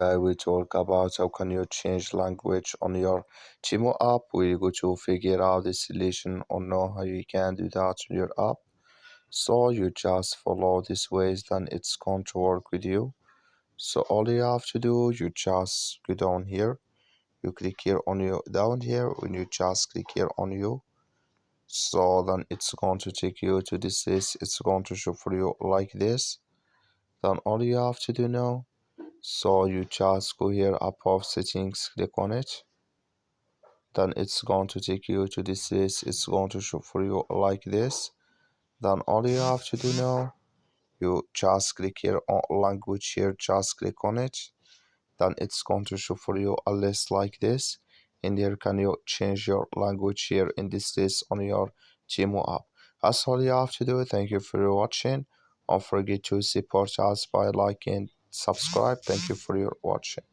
We talk about how can you change language on your Temu app. We're going to figure out the solution or know how you can do that on your app. So you just follow these ways, then it's going to work with you. So all you have to do, you just go down here. You click here on you down here. When you just click here on you, so then it's going to take you to this list. It's going to show for you like this. Then all you have to do now, so you just go here above settings, click on it. Then it's going to take you to this list. It's going to show for you like this. Then all you have to do now, you just click here on language here, just click on it. Then it's going to show for you a list like this. And here can you change your language here in this list on your Temu app. That's all you have to do. Thank you for watching. Don't forget to support us by liking, subscribe. Thank you for your watching.